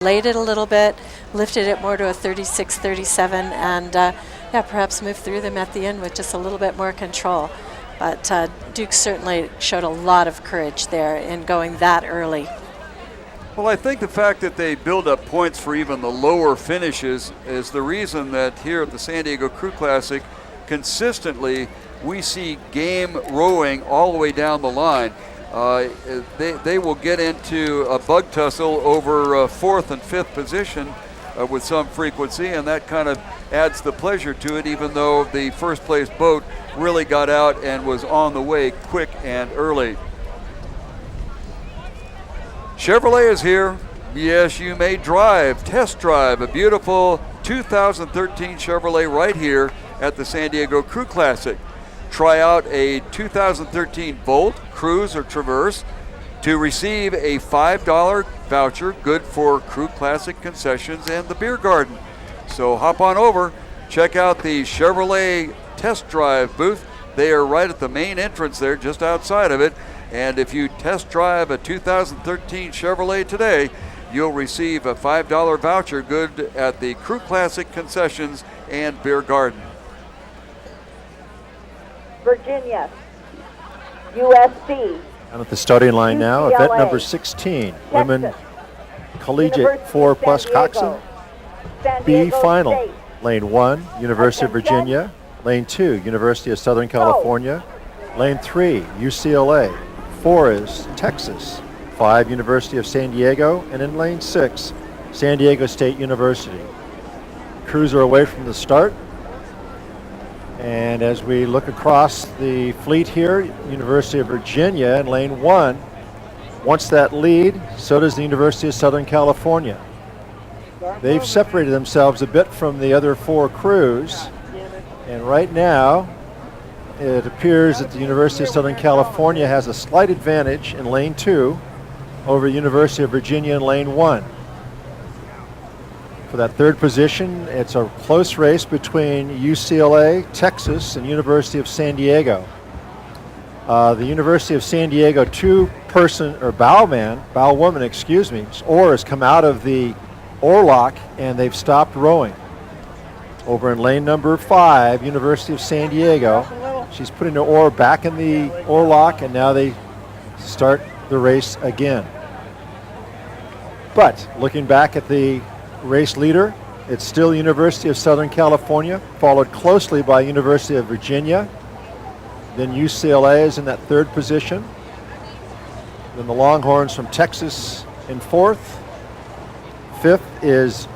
delayed it a little bit, lifted it more to a 36, 37, and yeah, perhaps move through them at the end with just a little bit more control. But Duke certainly showed a lot of courage there in going that early. Well, I think the fact that they build up points for even the lower finishes is the reason that here at the San Diego Crew Classic, consistently we see game rowing all the way down the line. They will get into a bug tussle over fourth and fifth position with some frequency, and that kind of adds the pleasure to it, even though the first place boat really got out and was on the way quick and early. Chevrolet is here. Yes, you may drive, test drive a beautiful 2013 Chevrolet right here at the San Diego Crew Classic. Try out a 2013 Bolt, Cruise, or Traverse to receive a $5 voucher, good for Crew Classic concessions and the beer garden. So hop on over, check out the Chevrolet test drive booth. They are right at the main entrance there, just outside of it. And if you test drive a 2013 Chevrolet today, you'll receive a $5 voucher, good at the Crew Classic concessions and beer garden. Virginia, USC. I'm at the starting line now, UCLA, event number 16, Texas, women collegiate University 4 of plus San Diego, coxswain. San B Diego final, State. lane 1, University of Virginia. Lane 2, University of Southern California. Lane 3, UCLA. 4 is Texas. 5, University of San Diego. And in lane 6, San Diego State University. Crews are away from the start. And as we look across the fleet here, University of Virginia in lane 1 wants that lead, so does the University of Southern California. They've separated themselves a bit from the other 4 crews, and right now it appears that the University of Southern California has a slight advantage in lane 2 over University of Virginia in lane 1. For that third position, it's a close race between UCLA, Texas, and University of San Diego. The University of San Diego bowwoman's oar has come out of the oar lock and they've stopped rowing. Over in lane number 5, University of San Diego, she's putting her oar back in the oar lock, and now they start the race again. But looking back at the race leader, it's still University of Southern California, followed closely by University of Virginia. Then UCLA is in that third position. Then the Longhorns from Texas in 4th. 5th is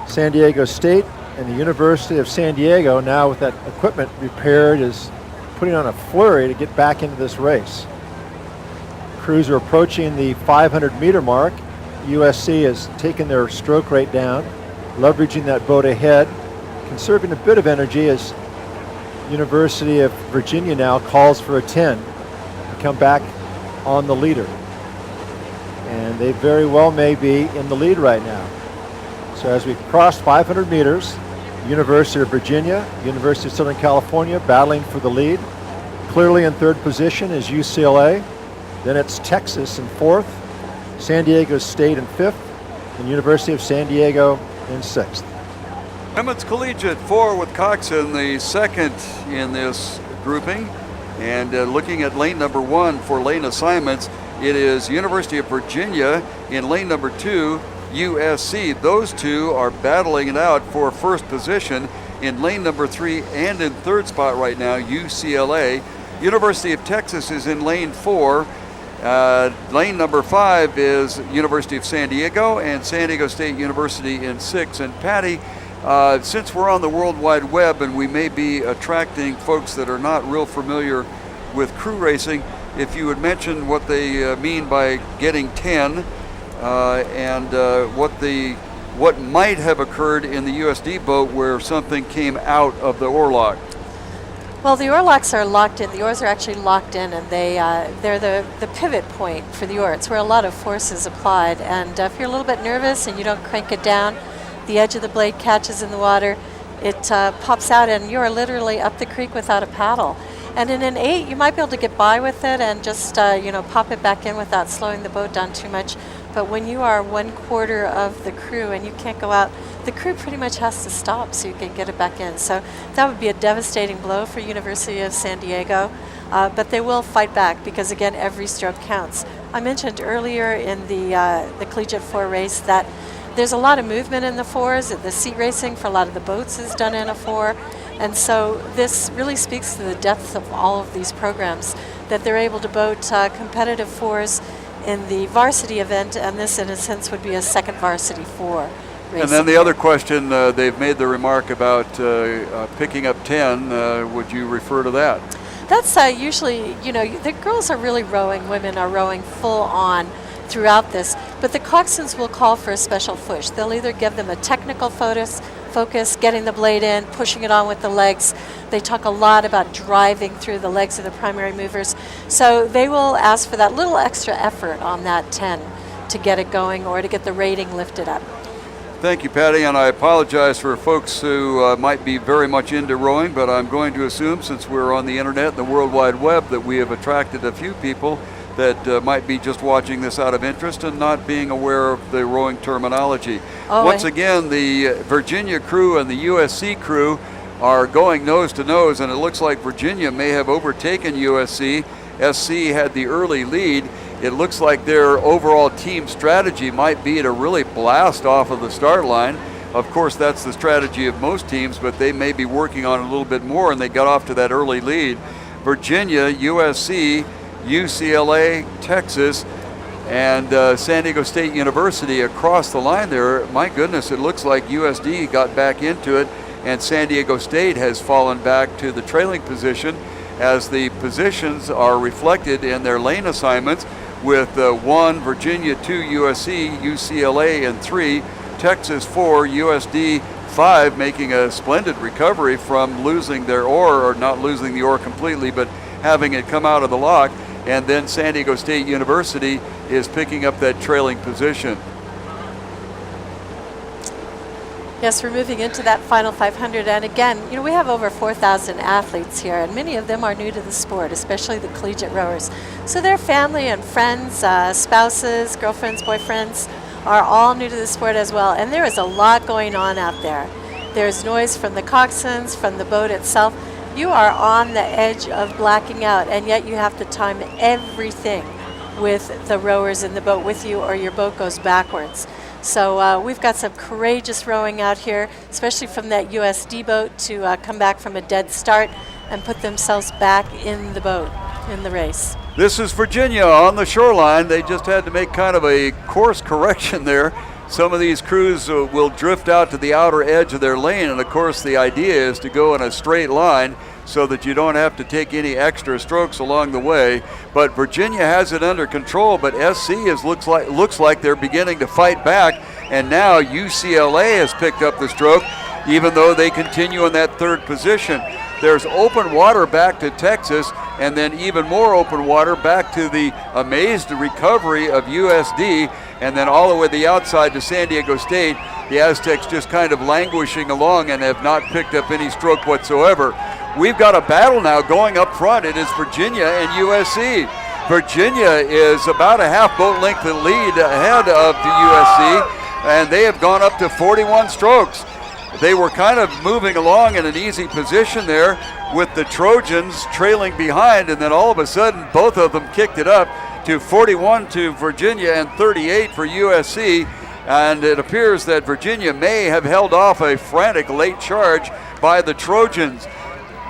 San Diego State, and the University of San Diego, now with that equipment repaired, is putting on a flurry to get back into this race. Crews are approaching the 500-meter mark. USC has taken their stroke rate down, leveraging that boat ahead, conserving a bit of energy as University of Virginia now calls for a 10 to come back on the leader. And they very well may be in the lead right now. So as we cross 500 meters, University of Virginia, University of Southern California battling for the lead. Clearly in third position is UCLA. Then it's Texas in 4th. San Diego State in 5th, and University of San Diego in 6th. Women's Collegiate 4 with coxswain, the second in this grouping. And looking at lane number 1 for lane assignments, it is University of Virginia. In lane number 2, USC. Those two are battling it out for first position. In lane number 3 and in third spot right now, UCLA. University of Texas is in lane 4. Lane number 5 is University of San Diego, and San Diego State University in 6. And Patty, since we're on the World Wide Web and we may be attracting folks that are not real familiar with crew racing, if you would mention what they mean by getting 10 and what might have occurred in the USD boat where something came out of the oar lock. Well, the oar locks are locked in. The oars are actually locked in, and they're the pivot point for the oar. It's where a lot of force is applied. And if you're a little bit nervous and you don't crank it down, the edge of the blade catches in the water, it pops out, and you're literally up the creek without a paddle. And in an 8, you might be able to get by with it and just pop it back in without slowing the boat down too much. But when you are 1/4 of the crew and you can't go out, the crew pretty much has to stop so you can get it back in. So that would be a devastating blow for University of San Diego. But they will fight back because, again, every stroke counts. I mentioned earlier in the Collegiate 4 race that there's a lot of movement in the 4s. The seat racing for a lot of the boats is done in a 4. And so this really speaks to the depth of all of these programs, that they're able to boat competitive 4s in the varsity event, and this, in a sense, would be a second varsity 4 racing. And then the other question, they've made the remark about picking up 10. Would you refer to that? That's usually, the girls are really rowing, women are rowing full on throughout this, but the coxswains will call for a special push. They'll either give them a technical focus, getting the blade in, pushing it on with the legs. They talk a lot about driving through the legs of the primary movers. So they will ask for that little extra effort on that 10 to get it going or to get the rating lifted up. Thank you, Patty, and I apologize for folks who might be very much into rowing, but I'm going to assume, since we're on the internet and the World Wide Web, that we have attracted a few people that might be just watching this out of interest and not being aware of the rowing terminology. Once again, the Virginia crew and the USC crew are going nose to nose, and it looks like Virginia may have overtaken USC. SC had the early lead. It looks like their overall team strategy might be to really blast off of the start line. Of course, that's the strategy of most teams, but they may be working on it a little bit more, and they got off to that early lead. Virginia, USC, UCLA, Texas, and San Diego State University across the line there. My goodness, it looks like USD got back into it, and San Diego State has fallen back to the trailing position as the positions are reflected in their lane assignments, with 1, Virginia, 2, USC, UCLA, and 3, Texas, 4, USD, 5, making a splendid recovery from losing their oar, or not losing the oar completely, but having it come out of the lock. And then San Diego State University is picking up that trailing position. Yes, we're moving into that final 500, and again, we have over 4,000 athletes here, and many of them are new to the sport, especially the collegiate rowers. So their family and friends, spouses, girlfriends, boyfriends, are all new to the sport as well, and there is a lot going on out there. There's noise from the coxswains, from the boat itself. You are on the edge of blacking out, and yet you have to time everything with the rowers in the boat with you, or your boat goes backwards. So we've got some courageous rowing out here, especially from that USD boat to come back from a dead start and put themselves back in the boat in the race. This is Virginia on the shoreline. They just had to make kind of a course correction there. Some of these crews will drift out to the outer edge of their lane, and of course the idea is to go in a straight line so that you don't have to take any extra strokes along the way. But Virginia has it under control, but SC looks like they're beginning to fight back, and now UCLA has picked up the stroke, even though they continue in that third position. There's open water back to Texas, and then even more open water back to the amazed recovery of USD, and then all the way to the outside to San Diego State. The Aztecs just kind of languishing along and have not picked up any stroke whatsoever. We've got a battle now going up front. It is Virginia and USC. Virginia is about a half boat length lead ahead of the USC, and they have gone up to 41 strokes. They were kind of moving along in an easy position there with the Trojans trailing behind, and then all of a sudden both of them kicked it up to 41 to Virginia and 38 for USC, and it appears that Virginia may have held off a frantic late charge by the Trojans.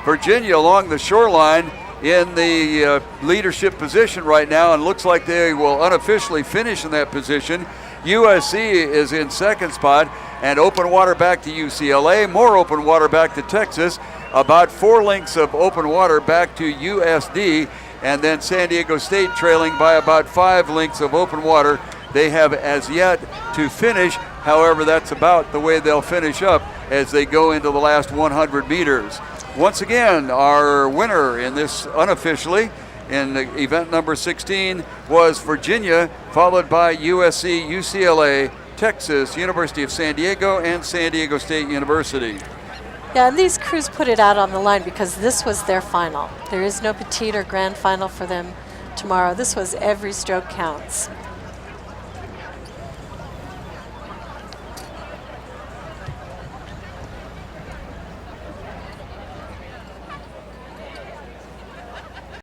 Virginia along the shoreline in the leadership position right now, and looks like they will unofficially finish in that position. USC is in second spot, and open water back to UCLA, more open water back to Texas, about 4 lengths of open water back to USD, and then San Diego State trailing by about 5 lengths of open water. They have as yet to finish. However, that's about the way they'll finish up as they go into the last 100 meters. Once again, our winner in this unofficially in event number 16 was Virginia, followed by USC, UCLA, Texas, University of San Diego, and San Diego State University. Yeah, and these crews put it out on the line because this was their final. There is no petite or grand final for them tomorrow. This was every stroke counts.